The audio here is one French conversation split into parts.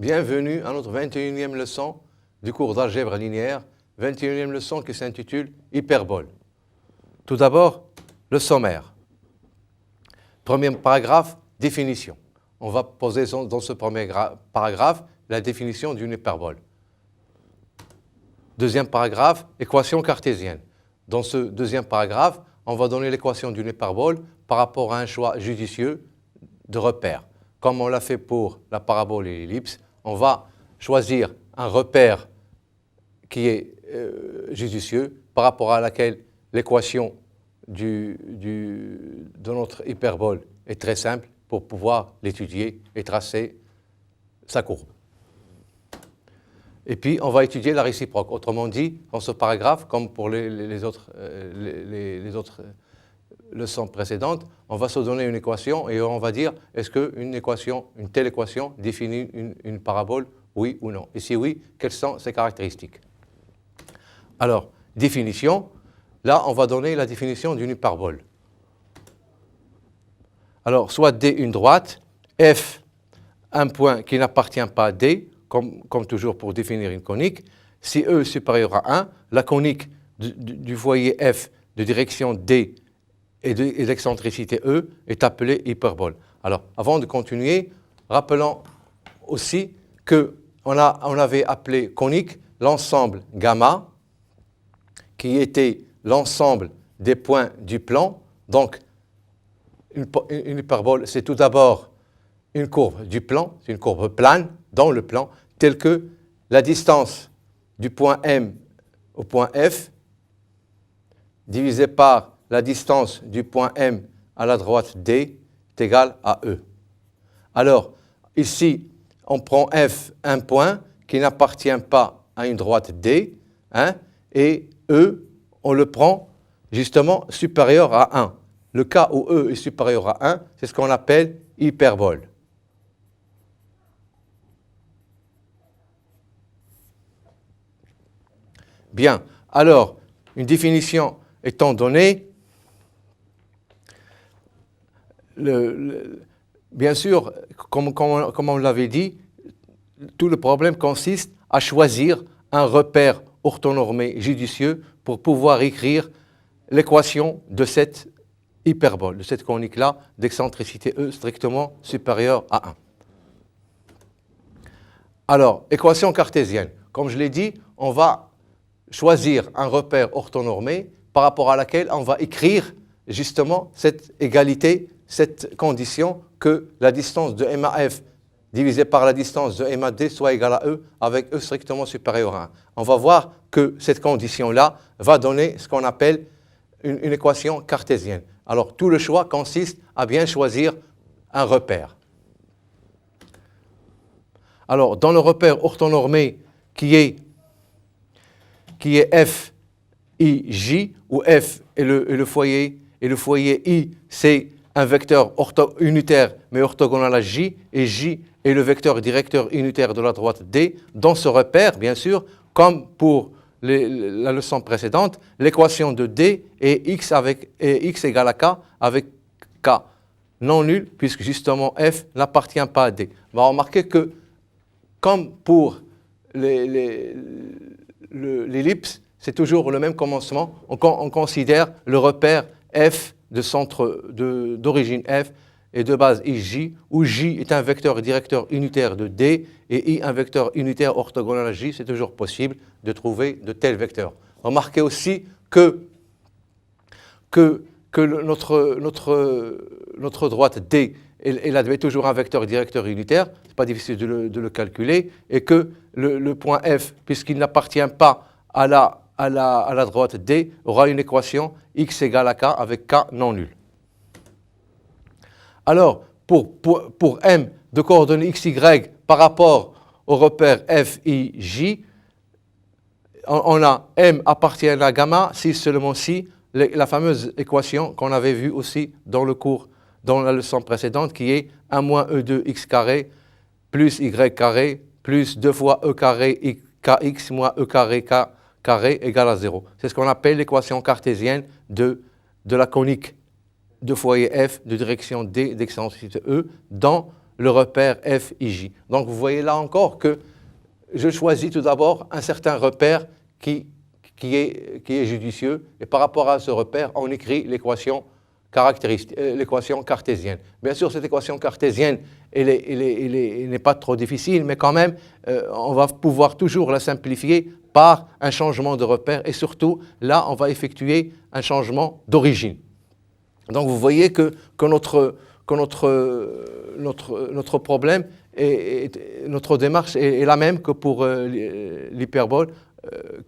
Bienvenue à notre 21e leçon du cours d'algèbre linéaire, 21e leçon qui s'intitule Hyperbole. Tout d'abord, le sommaire. Premier paragraphe, définition. On va poser dans ce premier paragraphe la définition d'une hyperbole. Deuxième paragraphe, équation cartésienne. Dans ce deuxième paragraphe, on va donner l'équation d'une hyperbole par rapport à un choix judicieux de repère. Comme on l'a fait pour la parabole et l'ellipse, on va choisir un repère qui est judicieux par rapport à laquelle l'équation de notre hyperbole est très simple pour pouvoir l'étudier et tracer sa courbe. Et puis, on va étudier la réciproque. Autrement dit, dans ce paragraphe, comme pour les autres leçons précédentes, on va se donner une équation et on va dire est-ce une telle équation définit une parabole, oui ou non? Et si oui, quelles sont ses caractéristiques? Alors, définition. Là, on va donner la définition d'une hyperbole. Alors, soit D une droite, F un point qui n'appartient pas à D, comme toujours pour définir une conique. Si E est supérieur à 1, la conique du foyer F de direction D et d'excentricité E est appelée hyperbole. Alors, avant de continuer, rappelons aussi qu'on avait appelé conique l'ensemble gamma, qui était l'ensemble des points du plan. Donc, une hyperbole, c'est tout d'abord une courbe du plan, c'est une courbe plane dans le plan, telle que la distance du point M au point F divisée par la distance du point M à la droite D est égale à E. Alors, ici, on prend F un point qui n'appartient pas à une droite D, et E, on le prend justement supérieur à 1. Le cas où E est supérieur à 1, c'est ce qu'on appelle hyperbole. Bien, alors, une définition étant donnée, bien sûr, comme on l'avait dit, tout le problème consiste à choisir un repère orthonormé judicieux pour pouvoir écrire l'équation de cette hyperbole, de cette conique-là, d'excentricité E strictement supérieure à 1. Alors, équation cartésienne. Comme je l'ai dit, on va choisir un repère orthonormé par rapport à laquelle on va écrire justement cette égalité, cette condition que la distance de M à F divisée par la distance de M à D soit égale à E avec E strictement supérieur à 1. On va voir que cette condition-là va donner ce qu'on appelle une équation cartésienne. Alors, tout le choix consiste à bien choisir un repère. Alors, dans le repère orthonormé qui est F, I, J, où F est le foyer, et le foyer I, c'est un vecteur unitaire mais orthogonal à J, et J est le vecteur directeur unitaire de la droite D. Dans ce repère, bien sûr, comme pour la leçon précédente, l'équation de D est X égale à K avec K non nul, puisque justement F n'appartient pas à D. On va remarquer que, comme pour l'ellipse, c'est toujours le même commencement. On considère le repère F de centre d'origine F et de base IJ, où J est un vecteur directeur unitaire de D et I un vecteur unitaire orthogonal à J. C'est toujours possible de trouver de tels vecteurs. Remarquez aussi que notre droite D, elle admet toujours un vecteur directeur unitaire, ce n'est pas difficile de le calculer, et que le point F, puisqu'il n'appartient pas à la droite D, aura une équation X égale à K avec K non nul. Alors, pour M de coordonnées XY par rapport au repère F, I, J, on a M appartient à la gamma si seulement si la fameuse équation qu'on avait vue aussi dans le cours, dans la leçon précédente, qui est 1 moins E2 x carré plus Y carré plus 2 fois E carré kx moins E carré k carré égale à 0. C'est ce qu'on appelle l'équation cartésienne de la conique de foyer F de direction D d'excentricité E dans le repère f, ij. Donc vous voyez là encore que je choisis tout d'abord un certain repère qui est judicieux, et par rapport à ce repère, on écrit l'équation l'équation cartésienne. Bien sûr, cette équation cartésienne, elle n'est pas trop difficile, mais quand même, on va pouvoir toujours la simplifier par un changement de repère, et surtout, là, on va effectuer un changement d'origine. Donc, vous voyez que notre problème, notre démarche est la même que pour l'hyperbole,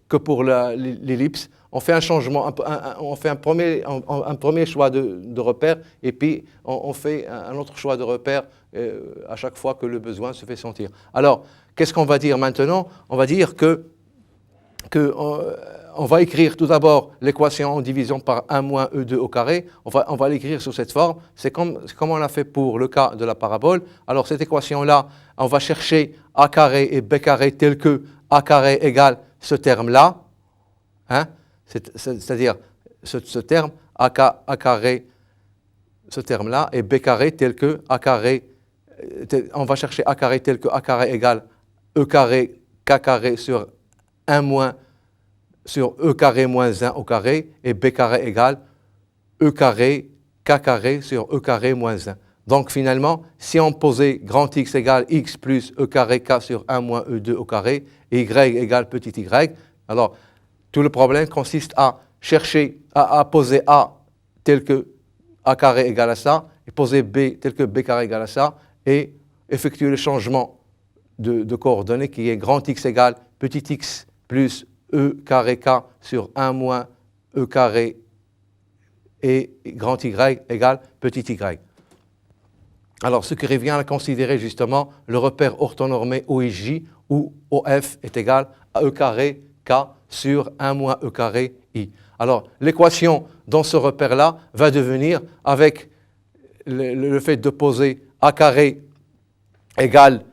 que pour l'ellipse. On fait un changement, on fait un premier choix de repère, et puis on fait un autre choix de repère à chaque fois que le besoin se fait sentir. Alors, qu'est-ce qu'on va dire maintenant? On va dire on va écrire tout d'abord l'équation en division par 1 moins E2 au carré. On va l'écrire sous cette forme. C'est comme on l'a fait pour le cas de la parabole. Alors, cette équation-là, on va chercher A carré et B carré tel que A carré égale ce terme-là. Hein? C'est-à-dire ce terme A carré, ce terme-là, et B carré tel que A carré, on va chercher A carré tel que A carré égale E carré K carré sur 1 moins sur E carré moins 1 au carré, et B carré égale E carré K carré sur E carré moins 1. Donc finalement, si on posait grand X égale X plus E carré K sur 1 moins E2 au carré, et Y égale petit y, alors tout le problème consiste à chercher, à poser A tel que A carré égale à ça, et poser B tel que B carré égale à ça, et effectuer le changement de coordonnées qui est grand X égale petit x plus E carré K sur 1 moins E carré et grand Y égale petit y. Alors, ce qui revient à considérer justement le repère orthonormé OIJ où OF est égal à E carré K sur 1 moins E carré I. Alors, l'équation dans ce repère-là va devenir, avec le fait de poser A carré égale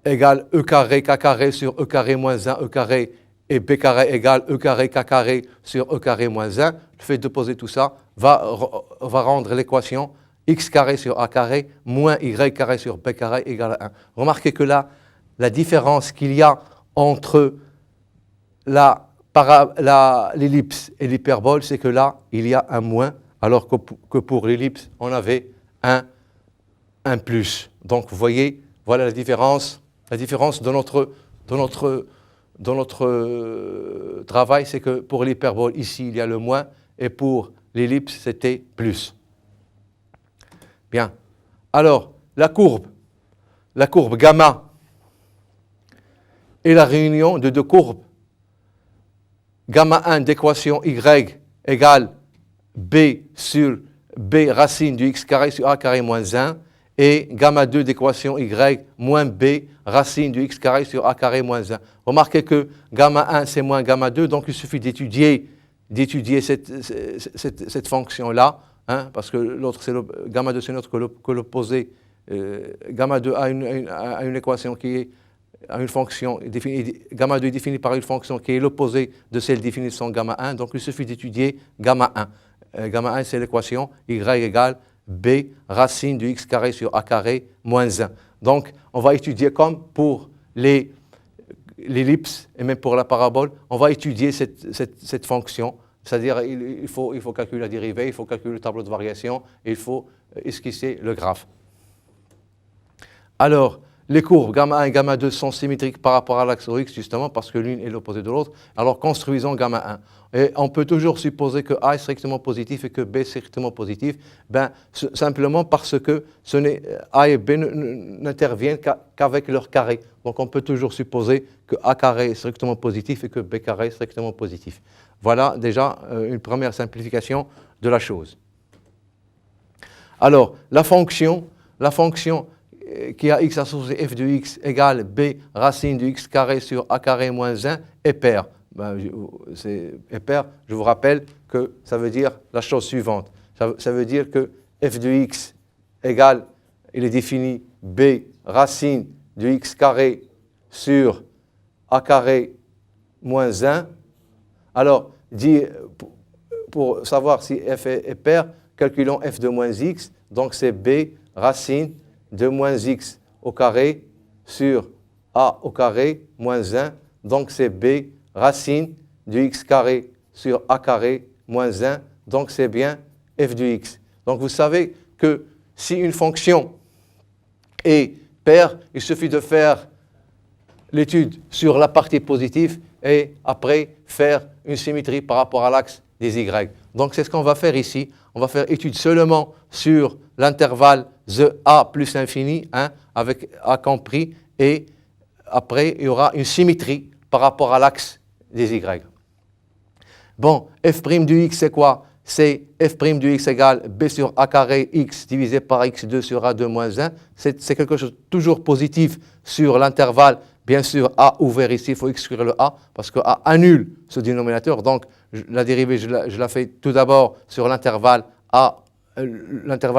E carré K carré sur E carré moins 1 E carré et B carré égale E carré K carré sur E carré moins 1. Le fait de poser tout ça va rendre l'équation X carré sur A carré moins Y carré sur B carré égale à 1. Remarquez que là, la différence qu'il y a entre l'ellipse et l'hyperbole, c'est que là, il y a un moins, alors que pour l'ellipse, on avait un plus. Donc, vous voyez, voilà la différence de notre travail, c'est que pour l'hyperbole, ici, il y a le moins, et pour l'ellipse, c'était plus. Bien. Alors, la courbe gamma est la réunion de deux courbes. Gamma 1 d'équation y égale b sur b racine du x carré sur a carré moins 1 et gamma 2 d'équation y moins b racine du x carré sur a carré moins 1. Remarquez que gamma 1 c'est moins gamma 2, donc il suffit d'étudier cette fonction-là, hein, parce que l'autre gamma 2 c'est notre que l'opposé. Gamma 2 a une équation qui est à une fonction définie, gamma 2 est définie par une fonction qui est l'opposé de celle définie sans gamma 1, donc il suffit d'étudier gamma 1. Gamma 1, c'est l'équation y égale b racine du x carré sur a carré moins 1. Donc, on va étudier comme pour l'ellipse et même pour la parabole, on va étudier cette fonction, c'est-à-dire il faut calculer la dérivée, il faut calculer le tableau de variation et il faut esquisser le graphe. Alors, les courbes gamma 1 et gamma 2 sont symétriques par rapport à l'axe OX, justement parce que l'une est l'opposé de l'autre. Alors construisons gamma 1. Et on peut toujours supposer que A est strictement positif et que B est strictement positif, simplement parce que A et B n'interviennent qu'avec leur carré. Donc on peut toujours supposer que A carré est strictement positif et que B carré est strictement positif. Voilà déjà une première simplification de la chose. Alors, la fonction qui a x associé f de x égale b racine du x carré sur a carré moins 1 est paire. Est paire, je vous rappelle que ça veut dire la chose suivante. Ça veut dire que f de x égale, il est défini b racine du x carré sur a carré moins 1. Alors, pour savoir si f est paire, calculons f de moins x, donc c'est b racine de moins x au carré sur a au carré moins 1, donc c'est b racine du x carré sur a carré moins 1, donc c'est bien f de x. Donc vous savez que si une fonction est paire, il suffit de faire l'étude sur la partie positive et après faire une symétrie par rapport à l'axe des y. Donc c'est ce qu'on va faire ici. On va faire étude seulement sur l'intervalle the a plus infini, hein, avec a compris, et après il y aura une symétrie par rapport à l'axe des y. Bon, f' du x c'est quoi? C'est f' du x égale b sur a carré x divisé par x2 sur a2 moins 1. C'est quelque chose de toujours positif sur l'intervalle. Bien sûr, a ouvert ici, il faut exclure le a, parce que a annule ce dénominateur. Donc, la dérivée, je la fais tout d'abord sur l'intervalle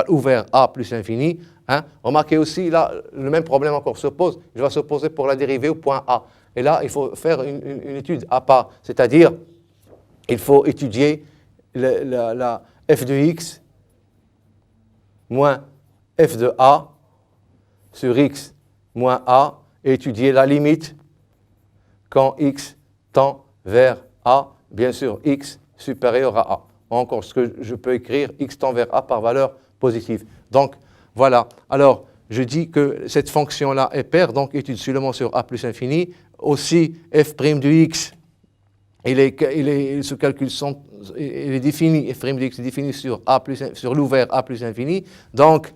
ouvert a plus infini. Hein. Remarquez aussi, là, le même problème encore se pose. Je vais se poser pour la dérivée au point A. Et là, il faut faire une étude à part. C'est-à-dire, il faut étudier la f de x moins f de a sur x moins a, et étudier la limite quand x tend vers a, bien sûr x supérieur à a. Encore ce que je peux écrire, x tend vers a par valeur positive. Donc voilà, alors je dis que cette fonction-là est paire, donc étude seulement sur a plus infini. Aussi f' de x, il est défini, f' de x est défini sur l'ouvert a plus infini. Donc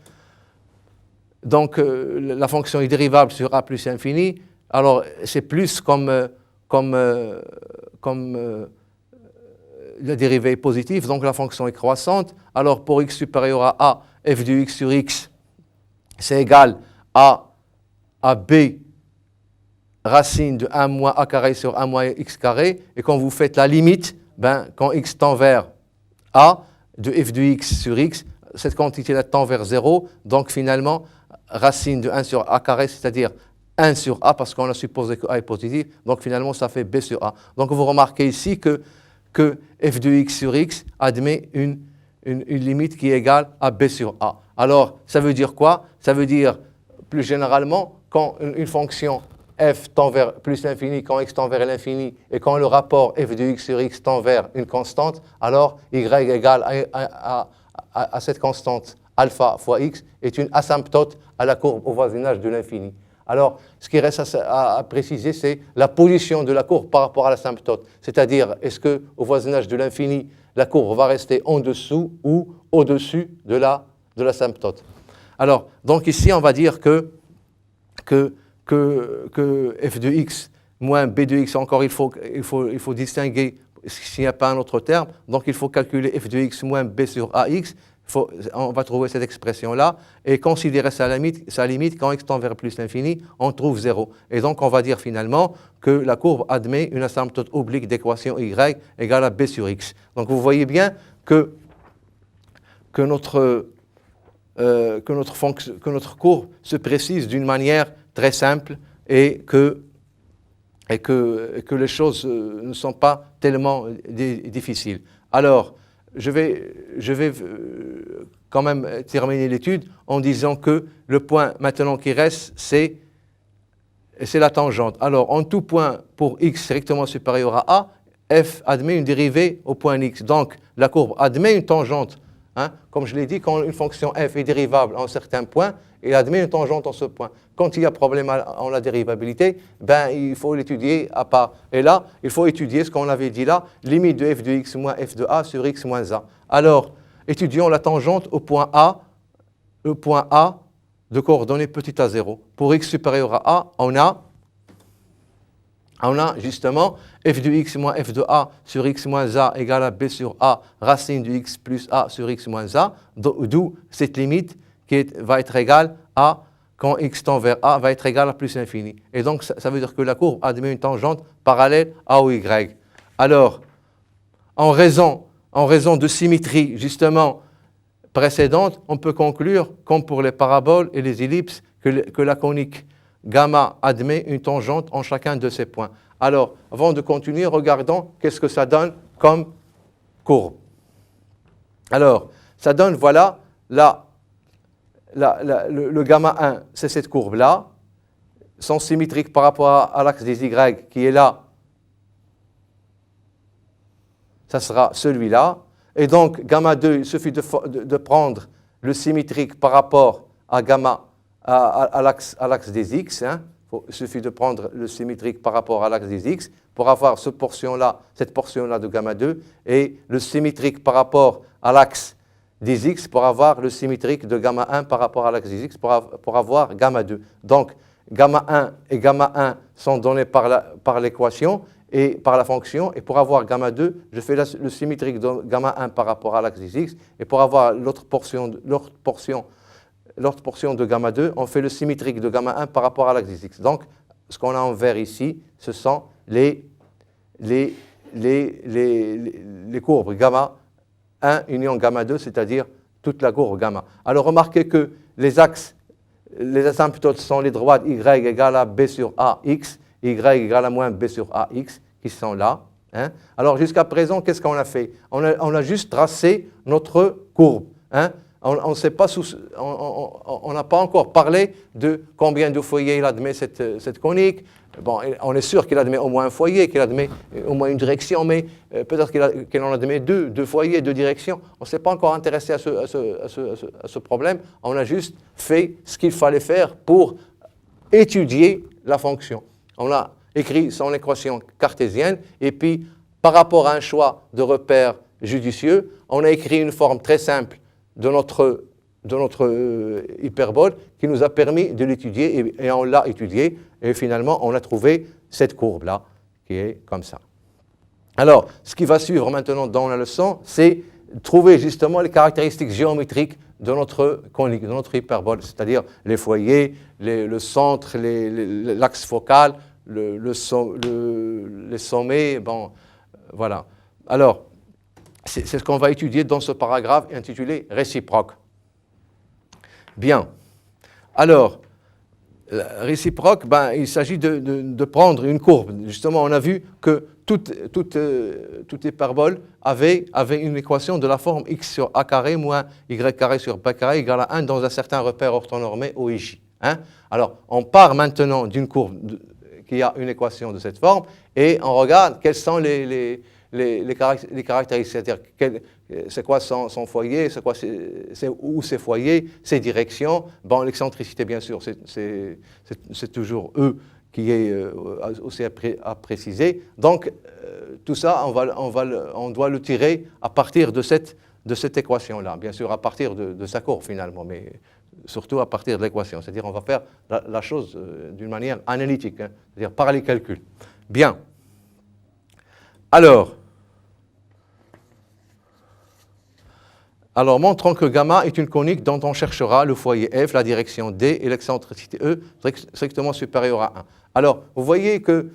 la fonction est dérivable sur a plus infini. Alors, c'est plus comme la dérivée est positive, donc la fonction est croissante. Alors, pour x supérieur à a, f de x sur x, c'est égal à b racine de 1 moins a carré sur 1 moins x carré. Et quand vous faites la limite, quand x tend vers a, de f de x sur x, cette quantité-là tend vers 0. Donc, finalement, racine de 1 sur a carré, c'est-à-dire 1 sur a, parce qu'on a supposé que a est positif, donc finalement ça fait b sur a. Donc vous remarquez ici que f de x sur x admet une limite qui est égale à b sur a. Alors ça veut dire quoi? Ça veut dire plus généralement quand une fonction f tend vers plus l'infini, quand x tend vers l'infini, et quand le rapport f de x sur x tend vers une constante, alors y égale à cette constante alpha fois x est une asymptote à la courbe au voisinage de l'infini. Alors, ce qui reste à préciser, c'est la position de la courbe par rapport à l'asymptote. C'est-à-dire, est-ce qu'au voisinage de l'infini, la courbe va rester en dessous ou au-dessus de l'asymptote. Alors, donc ici, on va dire que f de x moins b de x, encore il faut distinguer s'il n'y a pas un autre terme. Donc, il faut calculer f de x moins b sur ax. On va trouver cette expression-là et considérer sa limite quand x tend vers plus l'infini, on trouve 0. Et donc, on va dire finalement que la courbe admet une asymptote oblique d'équation y égale à b sur x. Donc, vous voyez bien que notre courbe se précise d'une manière très simple et que les choses ne sont pas tellement difficiles. Alors, je vais quand même terminer l'étude en disant que le point maintenant qui reste, c'est la tangente. Alors, en tout point pour x strictement supérieur à a, f admet une dérivée au point x. Donc, la courbe admet une tangente. Hein. Comme je l'ai dit, quand une fonction f est dérivable en certains points, elle admet une tangente en ce point. Quand il y a problème en la dérivabilité, il faut l'étudier à part. Et là, il faut étudier ce qu'on avait dit là, limite de f de x moins f de a sur x moins a. Alors, étudions la tangente au point A de coordonnées petit à 0. Pour x supérieur à a, on a justement f de x moins f de a sur x moins a égale à b sur a racine de x plus a sur x moins a, d'où cette limite qui va être égale à, quand x tend vers a, va être égale à plus l'infini. Et donc, ça veut dire que la courbe admet une tangente parallèle à ou y. Alors, en raison de symétrie, justement, précédente, on peut conclure, comme pour les paraboles et les ellipses, que la conique gamma admet une tangente en chacun de ces points. Alors, avant de continuer, regardons qu'est-ce que ça donne comme courbe. Alors, Ça donne, voilà, le gamma 1, c'est cette courbe-là, sont symétriques par rapport à l'axe des Y qui est là. Ça sera celui-là. Et donc, gamma 2, il suffit de prendre le symétrique par rapport à gamma, à l'axe des X. Hein. Il suffit de prendre le symétrique par rapport à l'axe des X pour avoir cette portion-là de gamma 2 et le symétrique par rapport à l'axe des X pour avoir le symétrique de gamma 1 par rapport à l'axe des X pour avoir gamma 2. Donc, gamma 1 et gamma 1 sont donnés par l'équation et par la fonction. Et pour avoir gamma 2, je fais le symétrique de gamma 1 par rapport à l'axe des X. Et pour avoir l'autre portion de gamma 2, on fait le symétrique de gamma 1 par rapport à l'axe des X. Donc, ce qu'on a en vert ici, ce sont les courbes gamma 1 union gamma 2, c'est-à-dire toute la courbe gamma. Alors, remarquez que les asymptotes sont les droites y égale à b sur ax, y égale à moins b sur ax, qui sont là. Hein. Alors, jusqu'à présent, qu'est-ce qu'on a fait? On a juste tracé notre courbe. Hein. On n'a pas encore parlé de combien de foyers il admet cette conique. Bon, on est sûr qu'il admet au moins un foyer, qu'il admet au moins une direction, mais peut-être qu'il en admet deux foyers, deux directions. On ne s'est pas encore intéressé à ce problème. On a juste fait ce qu'il fallait faire pour étudier la fonction. On a écrit son équation cartésienne et puis, par rapport à un choix de repère judicieux, on a écrit une forme très simple de notre hyperbole qui nous a permis de l'étudier et on l'a étudié et finalement on a trouvé cette courbe-là qui est comme ça. Alors, ce qui va suivre maintenant dans la leçon, c'est trouver justement les caractéristiques géométriques de notre conique, de notre hyperbole, c'est-à-dire les foyers, le centre, l'axe focal, les sommets, bon, voilà. Alors, c'est ce qu'on va étudier dans ce paragraphe intitulé « Réciproque ». Bien. Alors, réciproque, il s'agit de prendre une courbe. Justement, on a vu que toute hyperbole avait une équation de la forme x sur a carré moins y carré sur b carré égale à 1 dans un certain repère orthonormé OIJ. Hein? Alors, on part maintenant d'une courbe qui a une équation de cette forme et on regarde quelles sont les caractéristiques, c'est-à-dire c'est quoi son foyer, c'est où ses foyers, ses directions. Bon, l'excentricité, bien sûr, c'est toujours E qui est aussi à préciser. Donc, tout ça, on doit le tirer à partir de cette équation-là. Bien sûr, à partir de sa courbe, finalement, mais surtout à partir de l'équation. C'est-à-dire, on va faire la chose d'une manière analytique, hein, c'est-à-dire par les calculs. Bien. Alors, montrons que gamma est une conique dont on cherchera le foyer F, la direction D et l'excentricité E strictement supérieure à 1. Alors, vous voyez que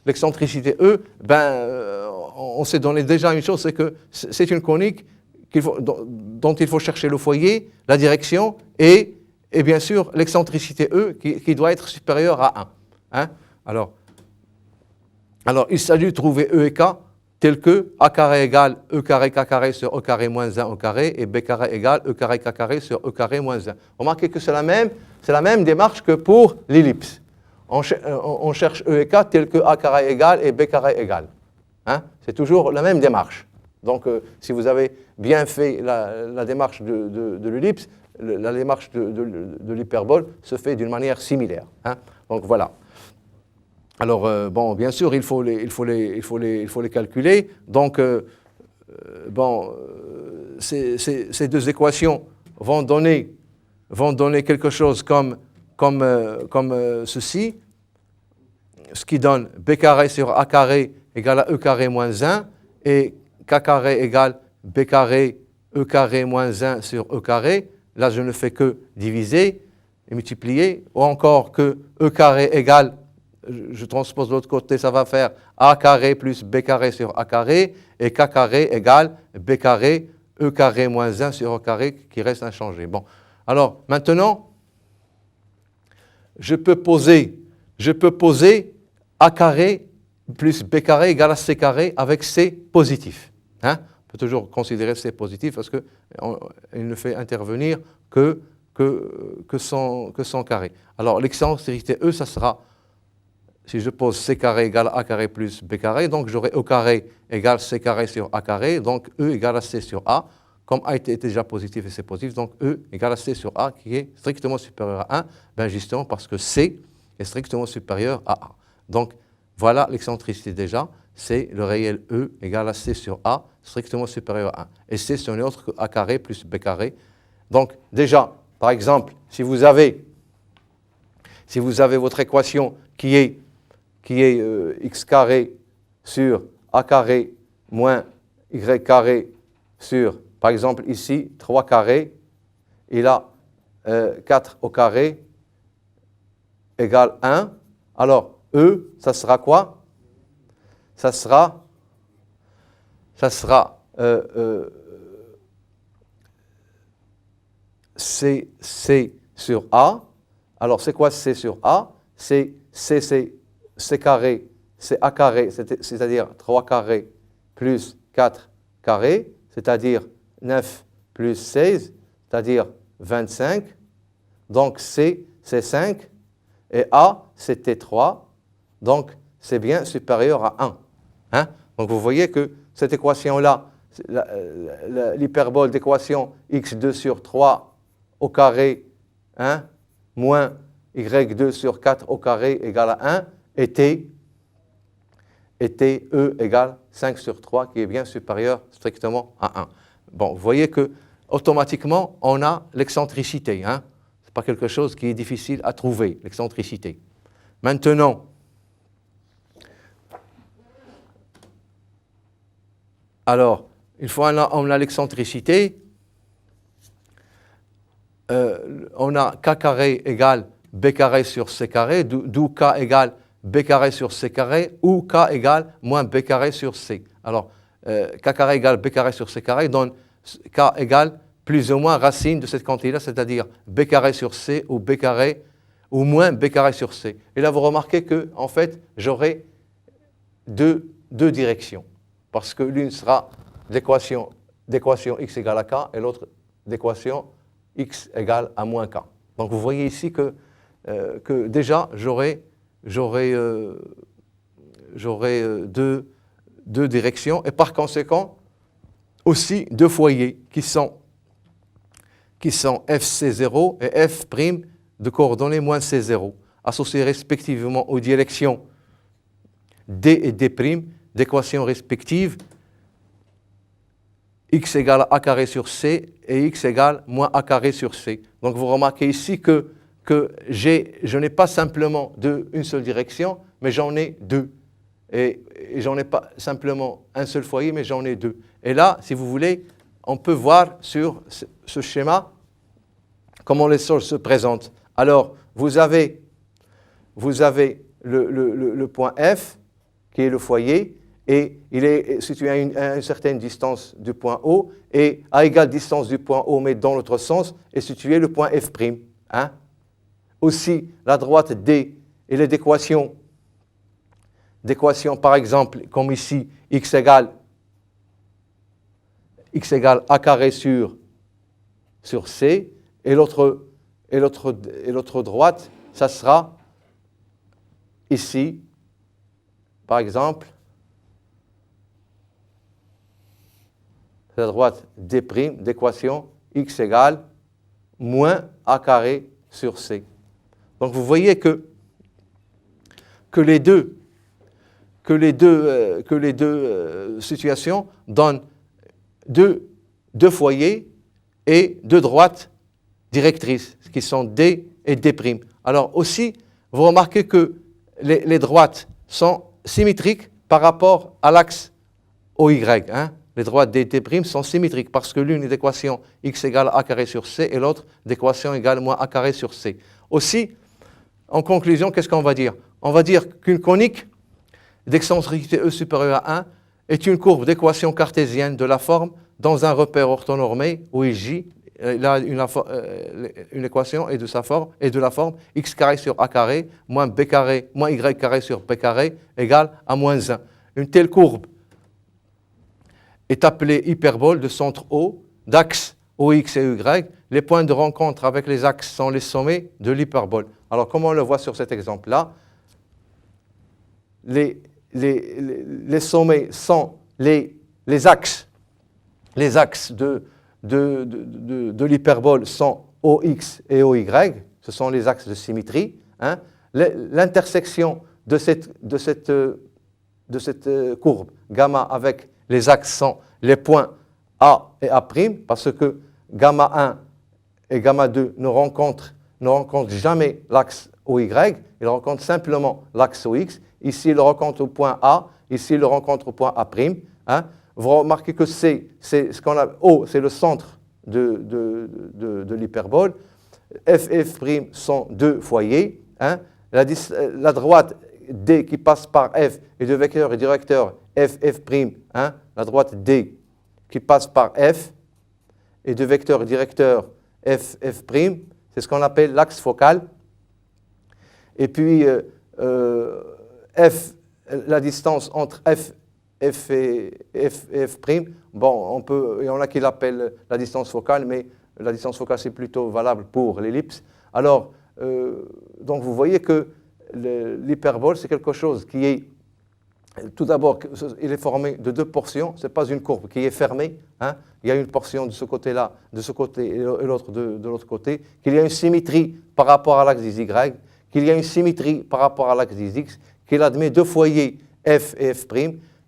l'excentricité E, on s'est donné déjà une chose, c'est que c'est une conique dont il faut chercher le foyer, la direction et bien sûr l'excentricité E qui doit être supérieure à 1. Hein? Alors, il s'agit de trouver E et K tel que A carré égale E carré K carré sur E carré moins 1 au carré et B carré égale E carré K carré sur E carré moins 1. Remarquez que c'est la même démarche que pour l'ellipse. On cherche E et K tel que A carré égale et B carré égale. Hein? C'est toujours la même démarche. Donc, si vous avez bien fait la démarche de l'ellipse, la démarche de l'hyperbole se fait d'une manière similaire. Hein? Donc, voilà. Alors, bon, bien sûr, il faut les calculer. Donc, ces deux équations vont donner quelque chose comme ceci, ce qui donne b carré sur a carré égale à e carré moins 1 et k carré égale b carré e carré moins 1 sur e carré. Là, je ne fais que diviser et multiplier, ou encore que e carré égale, je transpose de l'autre côté, ça va faire a carré plus b carré sur a carré, et k carré égale b carré, e carré moins 1 sur e carré, qui reste inchangé. Bon, alors maintenant, je peux poser a carré plus b carré égale à c carré avec c positif. Hein? faut toujours considérer C positif parce qu'il ne fait intervenir que son carré. Alors l'excentricité E, ça sera, si je pose C carré égale A carré plus B carré, donc j'aurai E carré égale C carré sur A carré, donc E égale à C sur A. Comme A était déjà positif et C positif, donc E égale à C sur A qui est strictement supérieur à 1, ben justement parce que C est strictement supérieur à A. Donc voilà l'excentricité déjà, c'est le réel E égale à C sur A strictement supérieur à 1. Et C, ce n'est autre que A carré plus B carré. Donc déjà, par exemple, si vous avez votre équation qui est x carré sur A carré moins y carré sur, par exemple ici, 3 carré, et là, 4 au carré égale 1. Alors, E, ça sera quoi? Ça sera C sur A. Alors, c'est quoi C sur A? C'est C carré, c'est A carré, c'est-à-dire 3 carrés plus 4 carrés, c'est-à-dire 9 plus 16, c'est-à-dire 25. Donc, C, c'est 5. Et A, c'était 3. Donc, c'est bien supérieur à 1. Hein? Donc, vous voyez que cette équation-là, l'hyperbole d'équation x2 sur 3 au carré, hein, moins y2 sur 4 au carré égale à 1, était E égale 5 sur 3, qui est bien supérieur strictement à 1. Bon, vous voyez que automatiquement, on a l'excentricité. Hein? Ce n'est pas quelque chose qui est difficile à trouver, l'excentricité. Maintenant, alors, une fois on a l'excentricité, on a k carré égale b carré sur c carré, d'où k égale b carré sur c carré, ou k égale moins b carré sur c. Alors, k carré égale b carré sur c carré donne k égale plus ou moins racine de cette quantité-là, c'est-à-dire b carré sur c ou b carré ou moins b carré sur c. Et là, vous remarquez que, en fait, j'aurai deux directions, parce que l'une sera d'équation x égale à k et l'autre d'équation x égale à moins k. Donc vous voyez ici que déjà j'aurai deux directions et par conséquent aussi deux foyers qui sont fc0 et f' de coordonnées moins c0, associés respectivement aux directions d et d' d'équations respectives x égale à a carré sur c et x égale moins a carré sur c. Donc vous remarquez ici que je n'ai pas simplement une seule direction, mais j'en ai deux. Et j'en ai pas simplement un seul foyer, mais j'en ai deux. Et là, si vous voulez, on peut voir sur ce schéma comment les choses se présentent. Alors, vous avez le point F, qui est le foyer, et il est situé à une certaine distance du point O, et à égale distance du point O, mais dans l'autre sens, est situé le point F'. Hein? Aussi, la droite D, elle est d'équation, par exemple, comme ici, x égale a carré sur c, et l'autre droite, ça sera ici, par exemple, la droite D' d'équation x égale moins a carré sur c. Donc vous voyez que les deux situations donnent deux foyers et deux droites directrices, qui sont D et D'. Alors aussi, vous remarquez que les droites sont symétriques par rapport à l'axe OY. Hein? Les droites D et D' sont symétriques parce que l'une est d'équation x égale a carré sur c et l'autre d'équation égale moins a carré sur c. Aussi, en conclusion, qu'est-ce qu'on va dire? On va dire qu'une conique d'excentricité E supérieure à 1 est une courbe d'équation cartésienne de la forme dans un repère orthonormé où J, là une équation est de la forme x carré sur a carré moins b carré moins y carré sur b carré égale à moins 1. Une telle courbe est appelée hyperbole de centre O, d'axe OX et Y. Les points de rencontre avec les axes sont les sommets de l'hyperbole. Alors, comme on le voit sur cet exemple-là, les sommets sont les axes de l'hyperbole sont OX et OY, ce sont les axes de symétrie. Hein. L'intersection de cette courbe gamma avec les axes sont les points A et A', parce que gamma 1 et gamma 2 ne rencontrent jamais l'axe OY, ils rencontrent simplement l'axe OX. Ici, ils le rencontrent au point A, ici, ils le rencontrent au point A'. Hein. Vous remarquez que c'est ce qu'on a, O, c'est le centre de l'hyperbole. F et F' sont deux foyers. Hein. La droite D qui passe par F est de vecteur et directeur F, F'. Hein. La droite D qui passe par F est de vecteur et directeur F, F'. C'est ce qu'on appelle l'axe focal. Et puis, F, la distance entre F et F', bon, il y en a qui l'appellent la distance focale, mais la distance focale, c'est plutôt valable pour l'ellipse. Alors, donc vous voyez que l'hyperbole, c'est quelque chose qui est, tout d'abord, il est formé de deux portions, ce n'est pas une courbe qui est fermée, hein. Il y a une portion de ce côté-là, de ce côté, et l'autre de l'autre côté, qu'il y a une symétrie par rapport à l'axe des Y, qu'il y a une symétrie par rapport à l'axe des X, qu'il admet deux foyers F et F',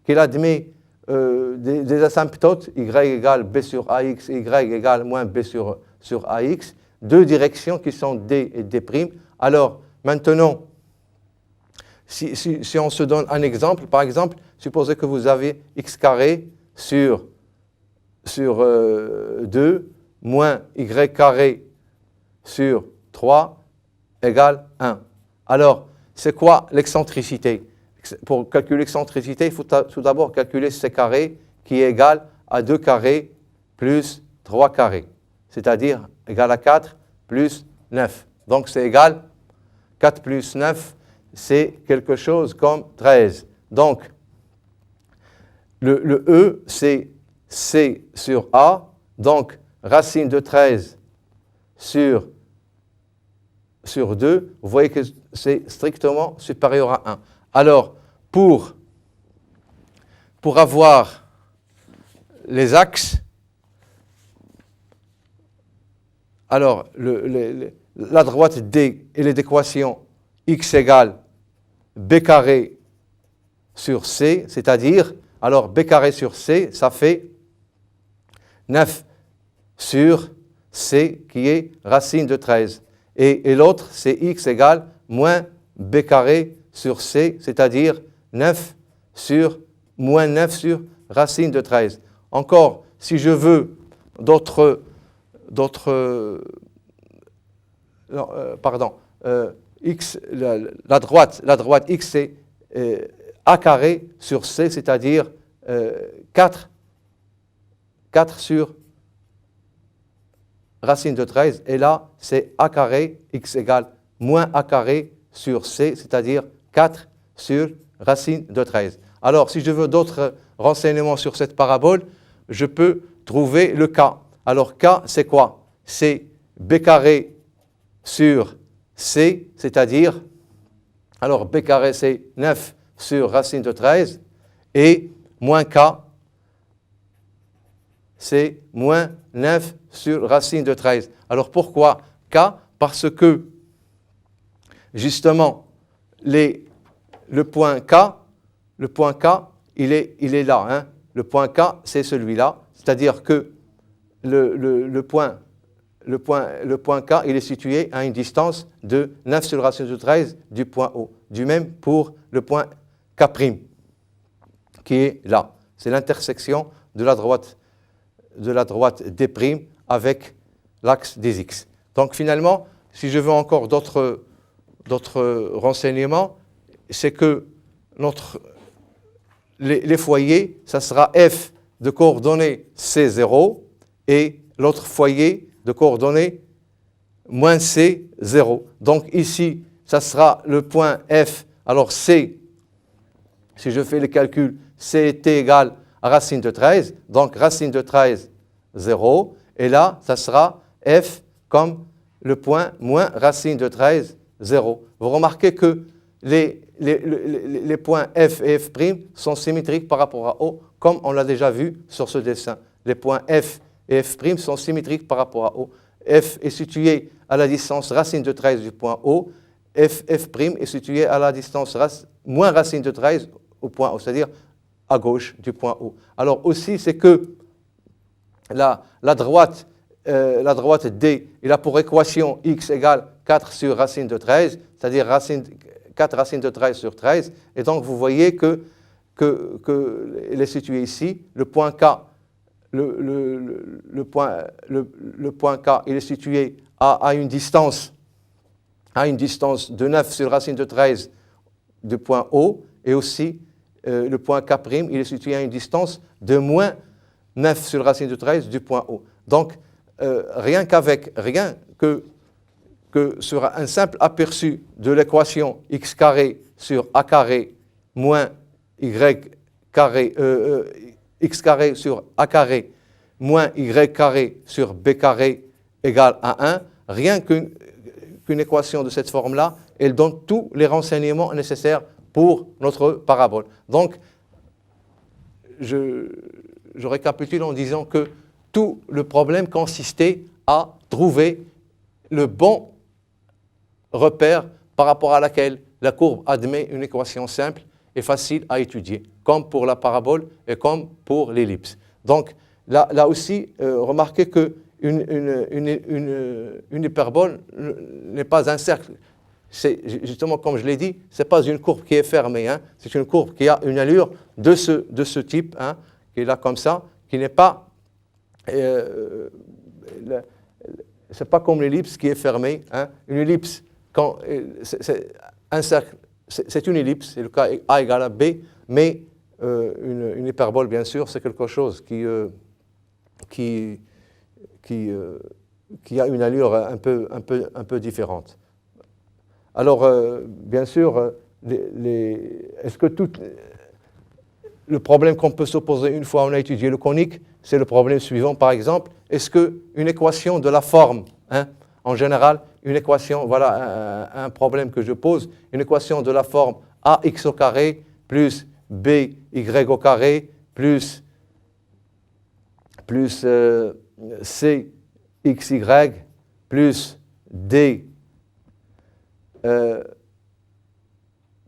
qu'il admet des asymptotes, Y égale B sur AX et Y égale moins B sur AX, deux directions qui sont D et D'. Alors, maintenant, si on se donne un exemple, par exemple, supposez que vous avez x carré sur 2 moins y carré sur 3 égale 1. Alors, c'est quoi l'excentricité? Pour calculer l'excentricité, il faut tout d'abord calculer c carré qui est égal à 2 carrés plus 3 carrés, c'est-à-dire égal à 4 plus 9. Donc, c'est égal, 4 plus 9, c'est quelque chose comme 13. Donc, le E, c'est C sur A, donc racine de 13 sur 2, vous voyez que c'est strictement supérieur à 1. Alors, pour avoir les axes, alors la droite D, elle est d'équation x égale b carré sur c, c'est-à-dire, alors b carré sur c, ça fait 9 sur c qui est racine de 13. Et l'autre, c'est x égale moins b carré sur c, c'est-à-dire 9 sur moins 9 sur racine de 13. Encore, si je veux x, la droite x, c'est a carré sur c, c'est-à-dire 4 sur racine de 13, et là, c'est a carré, x égale moins a carré sur c, c'est-à-dire 4 sur racine de 13. Alors, si je veux d'autres renseignements sur cette parabole, je peux trouver le k. Alors, k, c'est quoi? C'est b carré sur c, c'est-à-dire, alors b carré, c'est 9 sur racine de 13, et moins k, c'est moins 9 sur racine de 13. Alors pourquoi k? Parce que, justement, le point K, il est là. Hein. Le point K, c'est celui-là. C'est-à-dire que le point K, il est situé à une distance de 9 sur racine de 13 du point O. Du même pour le point K', qui est là. C'est l'intersection de la droite D' avec l'axe des X. Donc finalement, si je veux encore d'autres renseignements, c'est que les foyers, ça sera F de coordonnées C0 et l'autre foyer de coordonnées moins C0. Donc ici, ça sera le point F. Alors C, si je fais le calcul, C est égale à racine de 13. Donc, racine de 13, 0. Et là, ça sera f comme le point moins racine de 13, 0. Vous remarquez que les points f et f' sont symétriques par rapport à O, comme on l'a déjà vu sur ce dessin. Les points f et f' sont symétriques par rapport à O. F est situé à la distance racine de 13 du point O. F' est situé à la distance moins racine de 13 au point O, c'est-à-dire à gauche du point O. Alors aussi, c'est que la droite D, il a pour équation x égale 4 sur racine de 13, c'est-à-dire 4 racines de 13 sur 13. Et donc, vous voyez qu'il est situé ici. Le point K, le point K, il est situé à une distance de 9 sur racine de 13 du point O. Et aussi, le point K', il est situé à une distance de moins 9 sur racine de 13 du point O. Donc, rien que sur un simple aperçu de l'équation x carré sur a carré moins y carré, x carré sur a carré moins y carré sur b carré égale à 1, rien qu'une équation de cette forme-là, elle donne tous les renseignements nécessaires pour notre parabole. Donc, je récapitule en disant que tout le problème consistait à trouver le bon repère par rapport à laquelle la courbe admet une équation simple et facile à étudier, comme pour la parabole et comme pour l'ellipse. Donc, là aussi, remarquez qu'une hyperbole n'est pas un cercle. C'est justement, comme je l'ai dit, ce n'est pas une courbe qui est fermée, hein. C'est une courbe qui a une allure de ce type, hein, qui est là comme ça, qui n'est pas... c'est pas comme l'ellipse qui est fermée, hein. Une ellipse, c'est un cercle, c'est une ellipse, c'est le cas A égale à B, mais une hyperbole, bien sûr, c'est quelque chose qui a une allure un peu différente. Alors, bien sûr, est-ce que le problème qu'on peut se poser une fois on a étudié le conique, c'est le problème suivant, par exemple, est-ce qu'une équation de la forme, hein, en général, une équation, voilà un problème que je pose, une équation de la forme ax au carré plus by au carré plus cxy plus d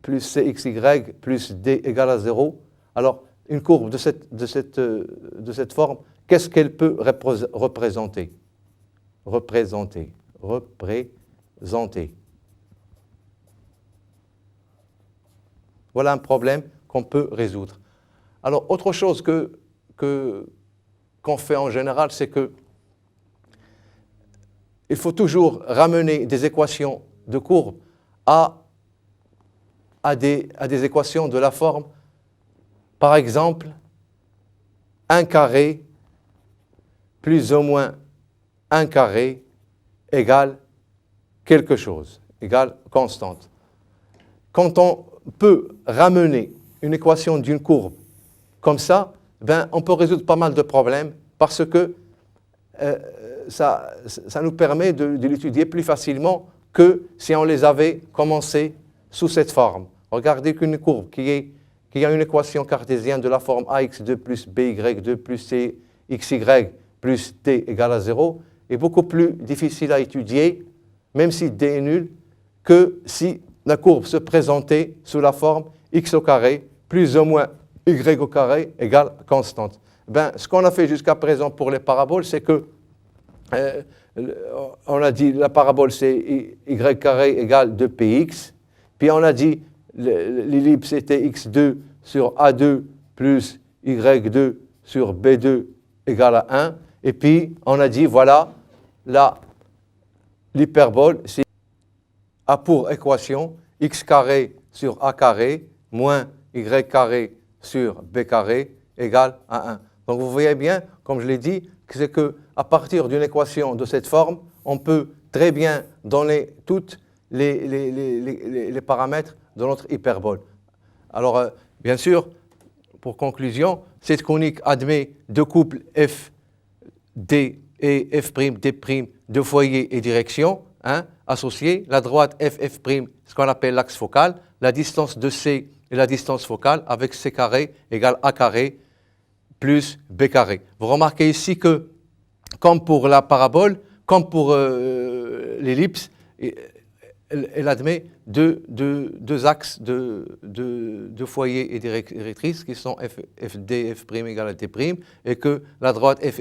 plus cxy plus d égale à 0. Alors, une courbe de cette forme, qu'est-ce qu'elle peut représenter? Voilà un problème qu'on peut résoudre. Alors, autre chose qu'on fait en général, c'est que il faut toujours ramener des équations de courbes à des équations de la forme, par exemple, 1 carré plus ou moins 1 carré égale quelque chose, égale constante. Quand on peut ramener une équation d'une courbe comme ça, ben, on peut résoudre pas mal de problèmes parce que ça nous permet de l'étudier plus facilement que si on les avait commencé sous cette forme. Regardez qu'une courbe qui a une équation cartésienne de la forme ax2 plus by2 plus cxy plus d égale à 0 est beaucoup plus difficile à étudier, même si d est nul, que si la courbe se présentait sous la forme x au carré plus ou moins y au carré égale constante. Ben, ce qu'on a fait jusqu'à présent pour les paraboles, c'est que on a dit la parabole c'est y carré égale 2px, puis on a dit l'ellipse était x2 sur a2 plus y2 sur b2 égale à 1, et puis on a dit voilà, l'hyperbole a pour équation x carré sur a carré moins y carré sur b carré égale à 1. Donc vous voyez bien, comme je l'ai dit, que c'est qu'à partir d'une équation de cette forme, on peut très bien donner tous les paramètres de notre hyperbole. Alors, bien sûr, pour conclusion, cette conique admet deux couples f, d et f', d', de foyer et direction, hein, associés. La droite f', ce qu'on appelle l'axe focal, la distance de C et la distance focale avec C carré égale A carré plus B carré. Vous remarquez ici que, comme pour la parabole, comme pour l'ellipse, elle admet deux axes de foyer et directrice qui sont FD, F' égale à D', et que la droite F'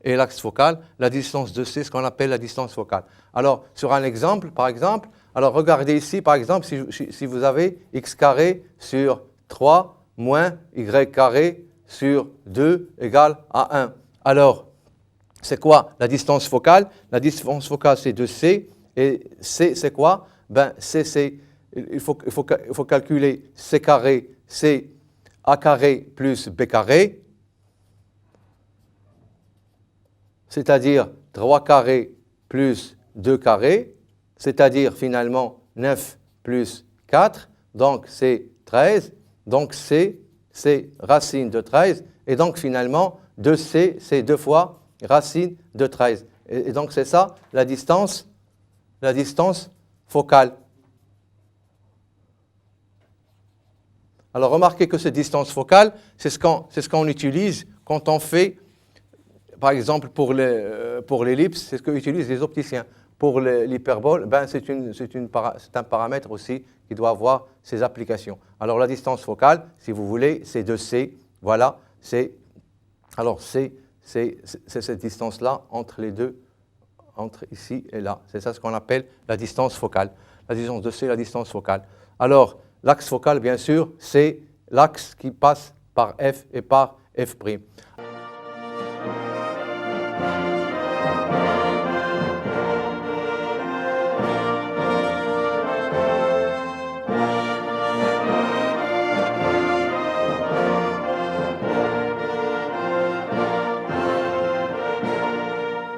est l'axe focal, la distance de C, ce qu'on appelle la distance focale. Alors, sur un exemple, par exemple, alors regardez ici, par exemple, si vous avez x carré sur 3 moins y carré sur 2 égale à 1. Alors, c'est quoi la distance focale? La distance focale, c'est 2C. Et C, c'est quoi? Ben, C, c'est, il faut calculer C carré, c'est A carré plus B carré, c'est-à-dire 3 carrés plus 2 carrés, c'est-à-dire finalement 9 plus 4, donc c'est 13, donc C, c'est racine de 13, et donc finalement 2C, c'est 2 fois racine de 13. Et donc c'est ça la distance focale. Alors remarquez que cette distance focale, c'est ce qu'on utilise quand on fait, par exemple pour l'ellipse, c'est ce qu'utilisent les opticiens. Pour l'hyperbole, ben c'est un paramètre aussi qui doit avoir ses applications. Alors la distance focale, si vous voulez, c'est 2C. Voilà, c'est cette distance-là entre les deux, entre ici et là. C'est ça ce qu'on appelle la distance focale. La distance de C, la distance focale. Alors, l'axe focal, bien sûr, c'est l'axe qui passe par F et par F'.